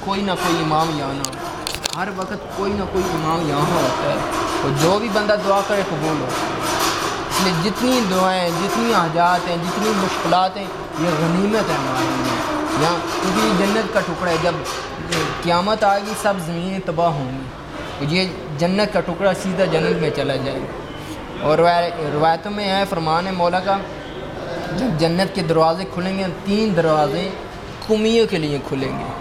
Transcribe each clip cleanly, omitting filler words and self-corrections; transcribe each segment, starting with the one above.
کوئی نہ کوئی امام یہاں نہ ہو، ہر وقت کوئی نہ کوئی امام یہاں ہوتا ہے، اور جو بھی بندہ دعا کرے قبول ہو۔ اس لیے جتنی دعائیں، جتنی حاجات ہیں، جتنی مشکلات ہیں، یہ غنیمت ہے ہمارے لیے یہاں، کیونکہ یہ جنت کا ٹکڑا ہے۔ جب قیامت آئے گی سب زمینیں تباہ ہوں گی، یہ جنت کا ٹکڑا سیدھا جنت میں چلا جائے گا۔ اور روایتوں میں ہے، فرمان ہے مولا کا، جب جنت کے دروازے کھلیں گے 3 دروازے قمیوں کے لیے کھلیں گے۔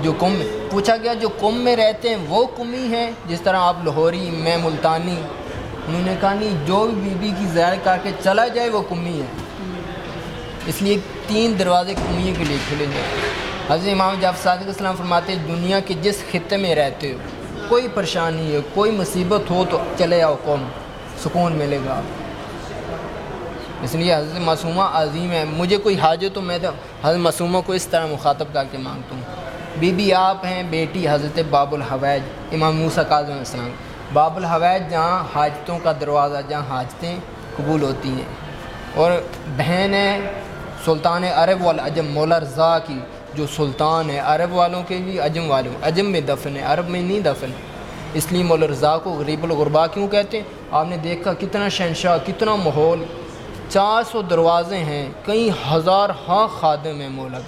جو قم پوچھا گیا جو قم میں رہتے ہیں وہ قمی ہیں، جس طرح آپ لاہوری، میں ملتانی؟ انہوں نے کہا نہیں، جو بھی بی بی کی زیارت کر کے چلا جائے وہ قمی ہے۔ اس لیے 3 دروازے قمیوں کے لیے کھلے جائیں۔ حضرت امام جعفر صادق السلام فرماتے ہیں دنیا کے جس خطے میں رہتے ہو، کوئی پریشانی ہو، کوئی مصیبت ہو تو چلے آؤ قوم، سکون ملے گا آپ۔ اس لیے حضرت معصومہ عظیم ہے۔ مجھے کوئی حاجت تو میں تو حضرت معصومہ کو اس طرح مخاطب کر کے مانگتا ہوں، بی بی آپ ہیں بیٹی حضرت باب الحوائج امام موسیٰ کاظم علیہ السلام۔ باب الحوائج جہاں حاجتوں کا دروازہ، جہاں حاجتیں قبول ہوتی ہیں، اور بہن ہے سلطان عرب والعجم مولا رضا کی، جو سلطان ہے عرب والوں کے بھی، عجم میں دفن ہے، عرب میں نہیں دفن ہے۔ اس لیے مولا رضا کو غریب الغربا کیوں کہتے ہیں؟ آپ نے دیکھا کتنا شہنشاہ، کتنا ماحول، 400 دروازے ہیں، کئی ہزار خادم ہیں مولا۔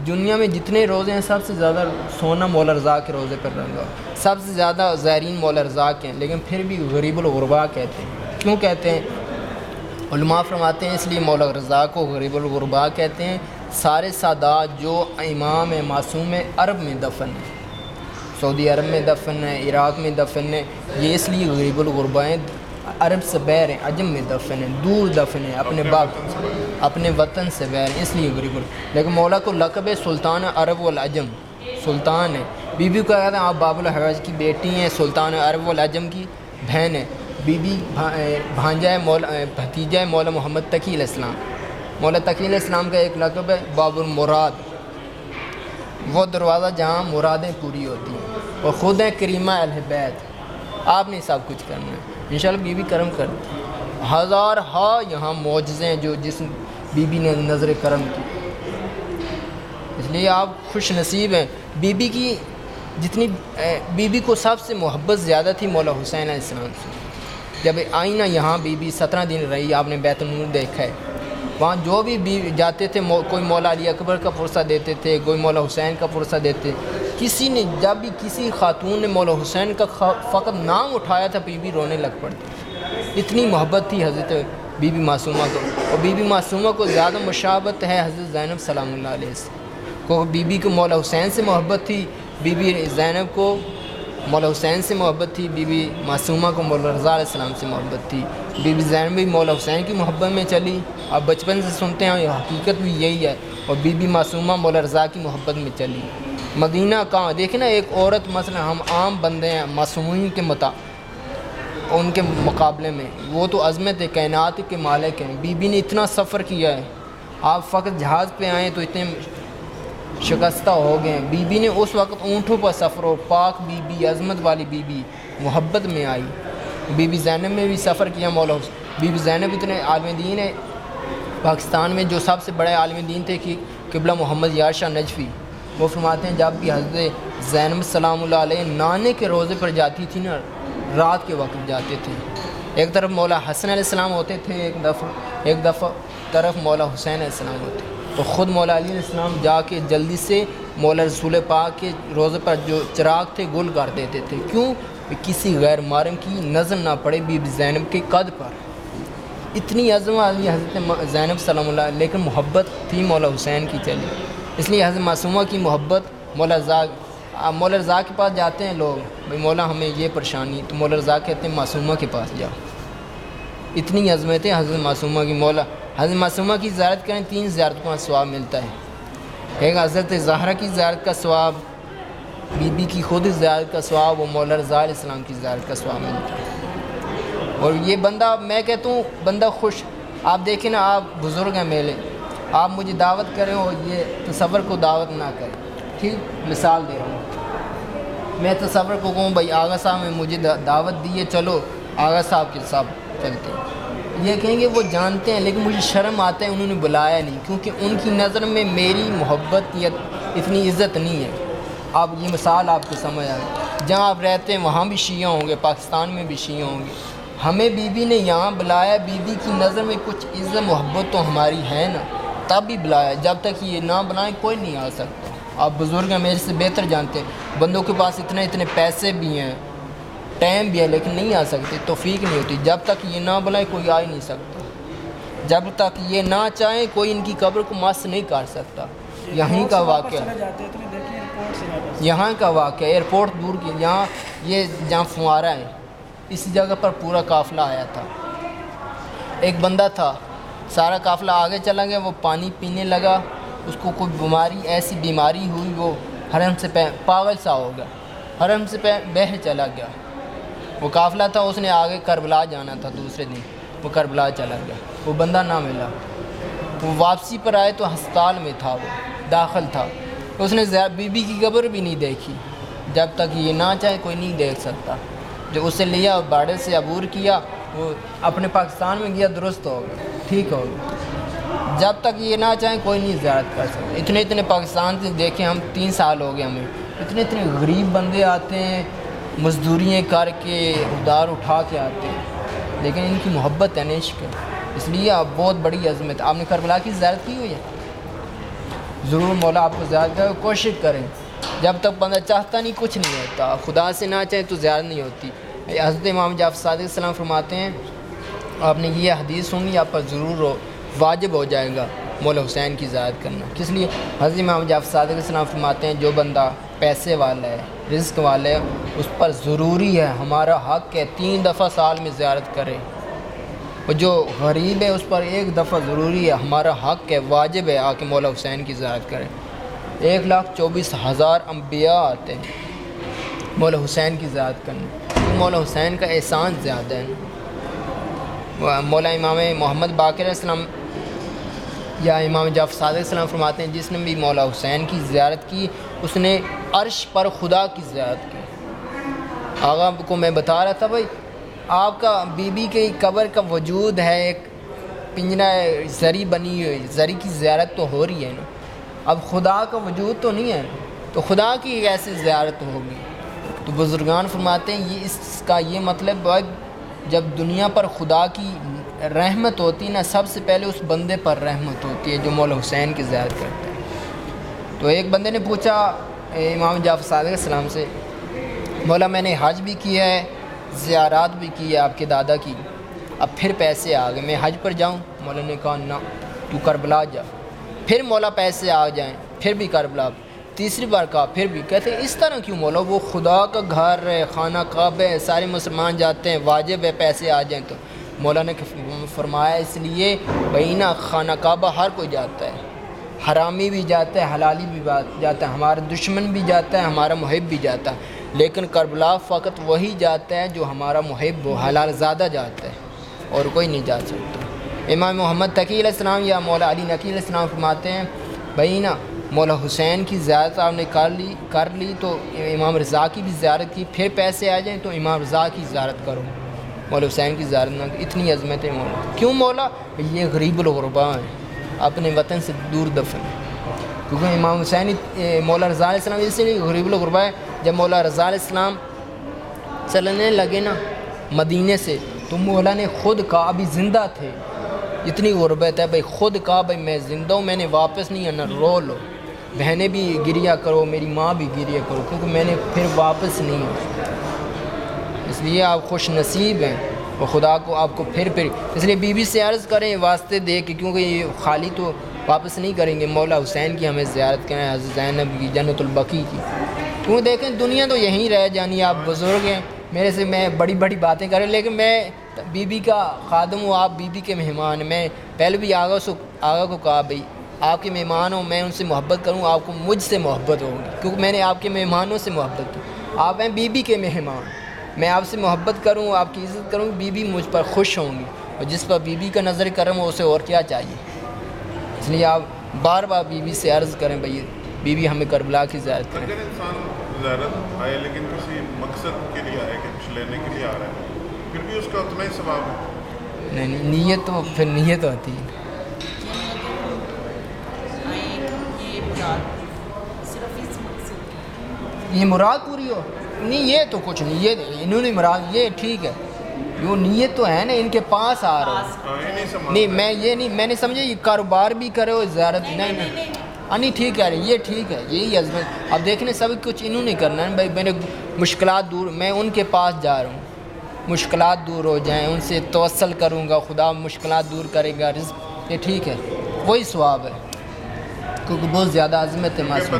دنیا میں جتنے روزے ہیں سب سے زیادہ سونا مولا رضا کے روزے پر رنگا، سب سے زیادہ زائرین مولا رضا کے ہیں، لیکن پھر بھی غریب الغربا کہتے ہیں۔ کیوں کہتے ہیں؟ علماء فرماتے ہیں اس لیے مولا رضا کو غریب الغربا کہتے ہیں، سارے سادات جو امام معصوم عرب میں دفن ہیں، سعودی عرب میں دفن ہے، عراق میں دفن ہے، یہ اس لیے غریب الغربا ہیں، عرب سے بیر ہیں، عجم میں دفن ہیں، دور دفن ہیں، اپنے باپ اپنے وطن سے بیر ہیں، اس لیے غریب لیکن مولا کو لقب ہے سلطان عرب والعجم، سلطان ہے۔ بی بی کو کہتے ہیں آپ باب الحوائج کی بیٹی ہیں، سلطان عرب والعجم کی بہن ہے، بی بی بھانجا ہے بھتیجا ہے مولا محمد تقی علیہ السلام۔ مولا تقی علیہ السلام کا ایک لقب ہے باب المراد، وہ دروازہ جہاں مرادیں پوری ہوتی ہیں، اور خود ہیں کریمہ اہل بیت، آپ نے سب کچھ کرنا ہے، انشاءاللہ بی بی کرم کرتی ہے۔ ہزار یہاں معجزے ہیں جو جس بی بی نے نظر کرم کی، اس لیے آپ خوش نصیب ہیں۔ بی بی کی جتنی بی بی کو سب سے محبت زیادہ تھی مولا حسین علیہ السلام سے۔ جب آئی نا یہاں بی بی 17 دن رہی، آپ نے بیت النور دیکھا ہے، وہاں جو بھی جاتے تھے کوئی مولا علی اکبر کا فرصہ دیتے تھے، کوئی مولا حسین کا فرصہ دیتے، کسی نے جب بھی کسی خاتون نے مولا حسین کا فقط نام اٹھایا تھا بی بی رونے لگ پڑتی، اتنی محبت تھی حضرت بی بی معصومہ کو۔ اور بی بی معصومہ کو زیادہ مشابہت ہے حضرت زینب سلام اللہ علیہ سے، کو بی بی کو مولا حسین سے محبت تھی، بی بی زینب کو مولا حسین سے محبت تھی، بی بی معصومہ کو مولا رضا علیہ السلام سے محبت تھی، بی بی زینب بھی مولا حسین کی محبت میں چلی، آپ بچپن سے سنتے ہیں، یہ حقیقت بھی یہی ہے، اور بی بی معصومہ مولا رضا کی محبت میں چلی۔ مدینہ کہاں دیکھیں نا، ایک عورت مثلا ہم عام بندے ہیں معصومین کے ان کے مقابلے میں، وہ تو عظمت کائنات کے مالک ہیں، بی بی نے اتنا سفر کیا ہے، آپ فقط جہاز پہ آئیں تو اتنے شکستہ ہو گئے ہیں، بی بی نے اس وقت اونٹوں پر سفر ہو، پاک بی بی، عظمت والی بی بی محبت میں آئی۔ بی بی زینب میں بھی سفر کیا مولا حسین، بی بی زینب اتنے عالم دین ہے، پاکستان میں جو سب سے بڑے عالم دین تھے کہ قبلہ محمد یار شاہ نجفی، وہ فرماتے ہیں جب بھی حضرت زینب سلام اللہ علیہ نانے کے روزے پر جاتی تھی نا، رات کے وقت جاتے تھے، ایک طرف مولا حسن علیہ السلام ہوتے تھے، ایک دفعہ طرف مولا حسین علیہ السلام ہوتے، تو خود مولا علی علیہ السلام جا کے جلدی سے مولا رسول پاک کے روزے پر جو چراغ تھے گل کر دیتے تھے، کیوں؟ کسی غیر محرم کی نظر نہ پڑے بی بی زینب کے قد پر، اتنی عظمت والی حضرت زینب سلام اللہ، لیکن محبت تھی مولا حسین کی چلی، اس لیے حضرت معصومہ کی محبت مولا رضا کے پاس جاتے ہیں لوگ، بھئی مولا ہمیں یہ پریشانی، تو مولا رضا کہتے ہیں معصومہ کے پاس جاؤ، اتنی عظمت ہے حضرت معصومہ کی۔ مولا حضرت معصومہ کی زیارت کریں 3 زیارتوں کا ثواب ملتا ہے، ایک حضرت زہرا کی زیارت کا ثواب، بی بی کی خود زیارت کا ثواب، اور مولا رضا علیہ السلام کی زیارت کا ثواب ملتا ہے۔ اور یہ بندہ، میں کہتا ہوں بندہ خوش، آپ دیکھیں نا، آپ بزرگ ہیں میرے، آپ مجھے دعوت کریں اور یہ تصور کو دعوت نہ کریں، ٹھیک، مثال دے رہا ہوں، میں تصور کو کہوں بھائی آغا صاحب نے مجھے دعوت دی ہے، چلو آغا صاحب کے ساتھ چلتے ہیں، یہ کہیں گے وہ جانتے ہیں، لیکن مجھے شرم آتا ہے انہوں نے بلایا نہیں، کیونکہ ان کی نظر میں میری محبت یا اتنی عزت نہیں ہے، آپ یہ مثال آپ کو سمجھ آ گئی، جہاں آپ رہتے ہیں وہاں بھی شیعہ ہوں گے، پاکستان میں بھی شیعہ ہوں گے، ہمیں بی بی نے یہاں بلایا، بی بی کی نظر میں کچھ عزت محبت تو ہماری ہے نا، تب بھی بلایا، جب تک یہ نہ بلائیں کوئی نہیں آ سکتا۔ آپ بزرگ ہیں، میرے سے بہتر جانتے ہیں، بندوں کے پاس اتنے پیسے بھی ہیں، ٹائم بھی ہے، لیکن نہیں آ سکتے، توفیق نہیں ہوتی، جب تک یہ نہ بلائیں کوئی آ ہی نہیں سکتا، جب تک یہ نہ چاہیں کوئی ان کی قبر کو مس نہیں کر سکتا۔ یہیں کا واقعہ، یہاں کا واقعہ، ایئرپورٹ دور کی، یہاں یہ جہاں فوارہ ہے اس جگہ پر پورا قافلہ آیا تھا، ایک بندہ تھا، سارا قافلہ آگے چلا گیا، وہ پانی پینے لگا، اس کو کوئی بیماری، ایسی بیماری ہوئی، وہ حرم سے پاگل سا ہو گیا، حرم سے باہر چلا گیا، وہ قافلہ تھا، اس نے آگے کربلا جانا تھا دوسرے دن، وہ کربلا چلا گیا، وہ بندہ نہ ملا، وہ واپسی پر آئے تو ہسپتال میں تھا، وہ داخل تھا، اس نے بی بی کی قبر بھی نہیں دیکھی، جب تک یہ نہ چاہے کوئی نہیں دیکھ سکتا، جو اسے لیا باڑے سے عبور کیا، وہ اپنے پاکستان میں گیا، درست ہو گیا، ٹھیک ہو گیا، جب تک یہ نہ چاہیں کوئی نہیں زیارت کر سکتا۔ اتنے پاکستان سے دیکھیں ہم، 3 سال ہو گئے ہمیں، اتنے غریب بندے آتے ہیں، مزدوریاں کر کے ادار اٹھا کے آتے ہیں، لیکن ان کی محبت ہے، عشق ہے، اس لیے آپ بہت بڑی عظمت۔ آپ نے کربلا کی زیارت کی ہوئی ہے؟ ضرور مولا آپ کو زیارت کرے، کوشش کریں، جب تک بندہ چاہتا نہیں کچھ نہیں ہوتا، خدا سے نہ چاہے تو زیارت نہیں ہوتی۔ حضرت امام جعفر صادق علیہ السلام فرماتے ہیں، آپ نے یہ حدیث سنی، آپ پر ضرور واجب ہو جائے گا مولا حسین کی زیارت کرنا۔ کس لیے؟ حضرت امام جعفر صادق علیہ السلام فرماتے ہیں، جو بندہ پیسے والا ہے، رزق والا ہے، اس پر ضروری ہے، ہمارا حق ہے 3 دفعہ سال میں زیارت کرے، اور جو غریب ہے اس پر 1 دفعہ ضروری ہے، ہمارا حق ہے، واجب ہے، آ کے مولا حسین کی زیارت کرے۔ 1,24,000 انبیاء آتے ہیں مولا حسین کی زیارت کرنے، تو مولا حسین کا احسان زیادہ ہے۔ مولا امام محمد باقر علیہ السلام یا امام جعفر صادق علیہ السلام فرماتے ہیں، جس نے بھی مولا حسین کی زیارت کی، اس نے عرش پر خدا کی زیارت کی۔ آغا کو میں بتا رہا تھا، بھائی آپ کا بی بی کی قبر کا وجود ہے، ایک پنجرہ زری بنی ہوئی، زری کی زیارت تو ہو رہی ہے نا، اب خدا کا وجود تو نہیں ہے، تو خدا کی کیسے زیارت ہوگی؟ تو بزرگان فرماتے ہیں، یہ اس کا یہ مطلب ہے، جب دنیا پر خدا کی رحمت ہوتی ہے نا، سب سے پہلے اس بندے پر رحمت ہوتی ہے جو مولا حسین کی زیارت کرتا ہے۔ تو ایک بندے نے پوچھا امام جعفر صادق علیہ السلام سے، مولا میں نے حج بھی کیا ہے، زیارات بھی کی ہے آپ کے دادا کی، اب پھر پیسے آ گئے، میں حج پر جاؤں؟ مولا نے کہا نہ، تو کربلا جا۔ پھر مولا پیسے آ جائیں، پھر بھی کربلا، تیسری بار کہا، پھر بھی، کہتے ہیں اس طرح کیوں مولا؟ وہ خدا کا گھر ہے، خانہ کعبہ ہے، سارے مسلمان جاتے ہیں، واجب ہے پیسے آ جائیں۔ تو مولا نے فرمایا اس لیے بھائی نا، خانہ کعبہ ہر کوئی جاتا ہے، حرامی بھی جاتا ہے، حلالی بھی جاتا ہے، ہمارا دشمن بھی جاتا ہے، ہمارا محب بھی جاتا ہے، لیکن کربلا فقط وہی جاتا ہے جو ہمارا محب و حلال زیادہ جاتا ہے، اور کوئی نہیں جا سکتا۔ امام محمد تقی علیہ السلام یا مولا علی نقی علیہ السلام فرماتے ہیں، بھائی نا مولا حسین کی زیارت آپ نے کر لی تو امام رضا کی بھی زیارت کی، پھر پیسے آ جائیں تو امام رضا کی زیارت کرو، مولا حسین کی زیارت نہ، اتنی عظمت ہے مولا۔ کیوں مولا؟ یہ غریب الغرباء ہیں، اپنے وطن سے دور دفن، کیونکہ امام حسین مولا رضا علیہ السلام اس لیے غریب الغرباء ہے، جب مولا رضا علیہ السلام چلنے لگے نا مدینے سے، تو مولا نے خود کہا، ابھی زندہ تھے، اتنی غربت ہے بھائی، خود کہا بھائی میں زندہ ہوں، میں نے واپس نہیں آنا، رو لو، بہنیں بھی گریا کرو، میری ماں بھی گریا کرو، کیونکہ میں نے پھر واپس نہیں آنا۔ اس لیے آپ خوش نصیب ہیں، اور خدا کو آپ کو پھر اس لیے بی بی سے عرض کریں واسطے دے کے، کیونکہ یہ خالی تو واپس نہیں کریں گے، مولا حسین کی ہمیں زیارت کریں، حضرت زینب کی، جنت البقیع کی، کیونکہ دیکھیں دنیا تو یہیں رہ جانی، آپ بزرگ ہیں، میرے سے میں بڑی بڑی باتیں کریں، لیکن میں بی بی کا خادم ہوں، آپ بی بی کے مہمان ہیں، میں پہلے بھی آغا کو کہا بھائی آپ کے مہمان ہوں، میں ان سے محبت کروں، آپ کو مجھ سے محبت ہوگی، کیونکہ میں نے آپ کے مہمانوں سے محبت کی، آپ ہیں بی بی کے مہمان، میں آپ سے محبت کروں، آپ کی عزت کروں، بی بی مجھ پر خوش ہوں گی، اور جس پر بی بی کا نظر کرم ہو اسے اور کیا چاہیے۔ اس لیے آپ بار بار بی بی سے عرض کریں بھائی بی بی ہمیں کربلا کی زیارت کریں۔ اگر انسان زیارت آئے لیکن کسی مقصد کے لیے آئے کہ کچھ لینے کے لیے آ رہا ہے، پھر بھی اس کا اتنا ہی ثواب ہے؟ نہیں، نیت تو پھر نیت ہوتی ہے، یہ مراد پوری ہو نہیں، یہ تو کچھ نہیں، یہ انہوں نے مراد یہ ٹھیک ہے، وہ نیت تو ہے نا ان کے پاس آ رہا ہے نہیں، میں یہ نہیں، میں نے سمجھا یہ کاروبار بھی کرے ہو زیارت نہیں نہیں ٹھیک ہے، یہ ٹھیک ہے، یہی عظمت. اب دیکھنے سب کچھ انہوں نے کرنا ہے بھائی، میرے مشکلات دور، میں ان کے پاس جا رہا ہوں، مشکلات دور ہو جائیں، ان سے توسل کروں گا، خدا مشکلات دور کرے گا، رزق، یہ ٹھیک ہے، وہی ثواب ہے، کیونکہ بہت زیادہ عظمت ہے معصوم.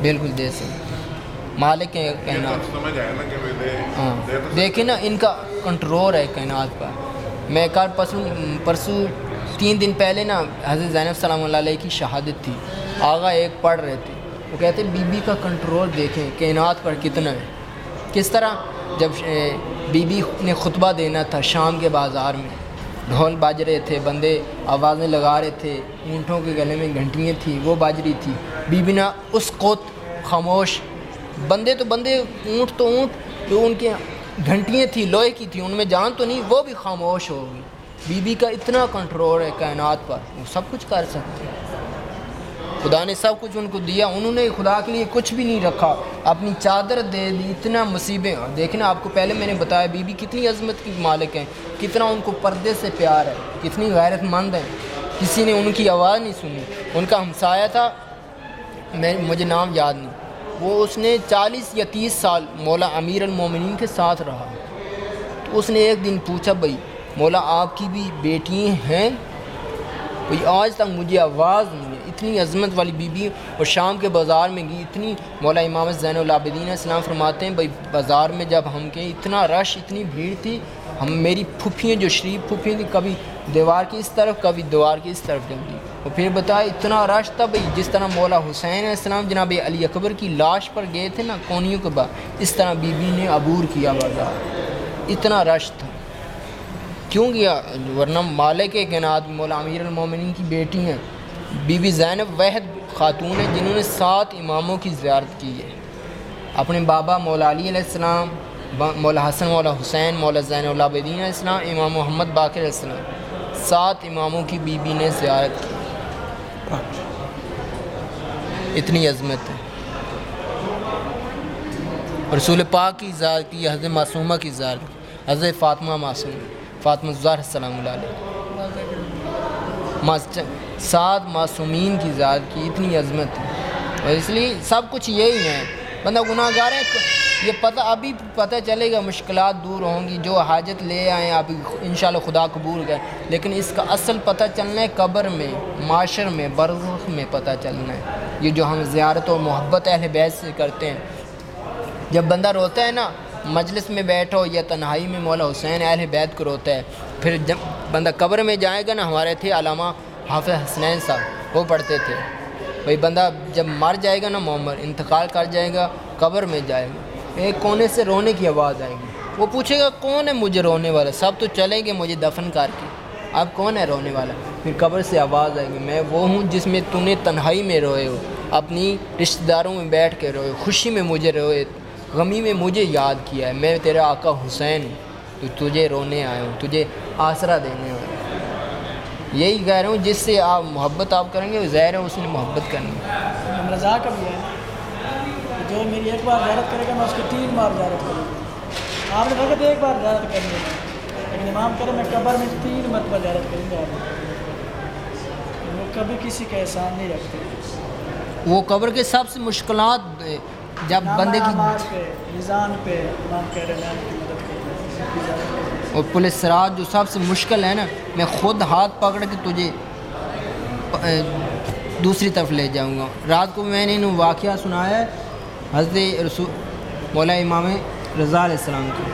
بالکل دے سکتے مالک کے کائنات. ہاں دیکھیں نا ان کا کنٹرول ہے کائنات پر. میں کل پرسوں 3 دن پہلے نا حضرت زینب سلام اللہ علیہ کی شہادت تھی، آغا ایک پڑھ رہے تھے، وہ کہتے بی بی کا کنٹرول دیکھیں کائنات پر کتنا ہے. کس طرح جب بی بی نے خطبہ دینا تھا شام کے بازار میں، ڈھول باج رہے تھے، بندے آوازیں لگا رہے تھے، اونٹوں کے گلے میں گھنٹیاں تھیں، وہ باج رہی تھی، بی بی نے اس قوت خاموش، بندے تو بندے، اونٹ تو اونٹ، جو ان کے گھنٹیاں تھیں لوہے کی تھیں، ان میں جان تو نہیں، وہ بھی خاموش ہو گئی. بی بی کا اتنا کنٹرول ہے کائنات پر، وہ سب کچھ کر سکتے ہیں. خدا نے سب کچھ ان کو دیا، انہوں نے خدا کے لیے کچھ بھی نہیں رکھا، اپنی چادر دے دی. اتنا مصیبیں دیکھنا، آپ کو پہلے میں نے بتایا بی بی کتنی عظمت کی مالک ہیں، کتنا ان کو پردے سے پیار ہے، کتنی غیرت مند ہیں. کسی نے ان کی آواز نہیں سنی. ان کا ہمسایہ تھا، مجھے نام یاد نہیں، وہ اس نے 40 یا 30 سال مولا امیر المومنین کے ساتھ رہا. تو اس نے ایک دن پوچھا بھائی مولا آپ کی بھی بیٹی ہیں؟ بھائی آج تک مجھے آواز نہیں ہے. اتنی عظمت والی بی بی. اور شام کے بازار میں گئی، اتنی مولا امام زین العابدین السلام فرماتے ہیں بھائی بازار میں جب ہم گئے اتنا رش، اتنی بھیڑ تھی، میری پھپھیاں جو شریف پھپھیاں تھیں، کبھی دیوار کی اس طرف کبھی دیوار کی اس طرف جلدی. اور پھر بتایا اتنا رش تھا بھائی، جس طرح مولا حسین علیہ السلام جناب علی اکبر کی لاش پر گئے تھے نا کونیوں کے بعد، اس طرح بی بی نے عبور کیا بازار، اتنا رش تھا. کیوں گیا؟ ورنہ مالک کائنات مولا امیر المومنین کی بیٹی ہیں. بی بی زینب واحد خاتون ہیں جنہوں نے 7 اماموں کی زیارت کی ہے. اپنے بابا مولا علی علیہ السلام، مولا حسن، مولا حسین، مولا زین العابدین علیہ السلام، امام محمد باقر علیہ السلام، 7 اماموں کی بی بی نے زیارت کی. اتنی عظمت ہے. رسول پاک کی زیارت کی، حضرت معصومہ کی زیارت کی، حضرت فاطمہ معصوم، فاطمہ الزہرا السلام علیہ، 7 معصومین کی زیارت کی. اتنی عظمت ہے. اور اس لیے سب کچھ یہی ہے. بندہ گناہ گار ہے، یہ پتہ ابھی پتہ چلے گا، مشکلات دور ہوں گی، جو حاجت لے آئیں آپ انشاءاللہ خدا قبول کرے. لیکن اس کا اصل پتہ چلنا ہے قبر میں، معاشر میں، برزخ میں پتہ چلنا ہے. یہ جو ہم زیارت و محبت اہل بیت سے کرتے ہیں، جب بندہ روتا ہے نا مجلس میں بیٹھو یا تنہائی میں، مولا حسین اہل بیت کو روتا ہے. پھر جب بندہ قبر میں جائے گا نا، ہمارے تھے علامہ حافظ حسنین صاحب، وہ پڑھتے تھے بھائی بندہ جب مر جائے گا نا، معمر انتقال کر جائے گا، قبر میں جائے گا، ایک کونے سے رونے کی آواز آئے گی. وہ پوچھے گا کون ہے مجھے رونے والا؟ سب تو چلیں گے مجھے دفن کر کے، اب کون ہے رونے والا؟ پھر قبر سے آواز آئے گی، میں وہ ہوں جس میں تو نے تنہائی میں روئے ہو، اپنی رشتہ داروں میں بیٹھ کے روئے، خوشی میں مجھے روئے، غمی میں مجھے یاد کیا ہے. میں تیرا آقا حسین ہوں، تو تجھے رونے آیا ہوں، تجھے آسرا دینے آیا ہوں. یہی کہہ رہا ہوں، جس سے آپ محبت آپ کریں گے، ظاہر ہے اس نے محبت کرنی ہے. رضا کا بھی ہے، جو میری ایک بار زیارت کرے گا میں اس کی 3 بار زیارت کروں گا. آپ نے فقط 1 بار زیارت کرنی ہے، لیکن امام کرے میں قبر میں 3 مرتبہ زیارت کروں گا. وہ کبھی کسی کا احسان نہیں رکھتے. وہ قبر کے سب سے مشکلات جب بندے کی میزان پہ امام کہہ رہے ہیں کی مدد کریں. اور پولیس سرات جو سب سے مشکل ہے نا، میں خود ہاتھ پکڑ کے تجھے دوسری طرف لے جاؤں گا. رات کو میں نے انہوں واقعہ سنایا ہے حضرت رسول مولا امام رضا علیہ السلام کی.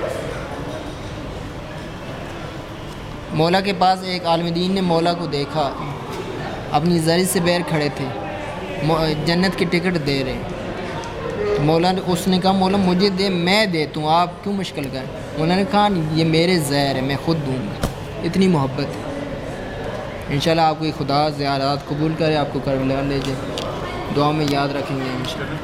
مولا کے پاس ایک عالم دین نے مولا کو دیکھا، اپنی زری سے بیر کھڑے تھے، جنت کی ٹکٹ دے رہے ہیں. مولا نے اس نے کہا مولا مجھے دے، میں دیتا ہوں، آپ کیوں مشکل کریں؟ مولا نے کہا یہ میرے زہر ہے، میں خود دوں گا. اتنی محبت ہے. انشاءاللہ آپ کو خدا زیارات قبول کرے، آپ کو کربلا لے جائے. دعا میں یاد رکھیں گے انشاءاللہ.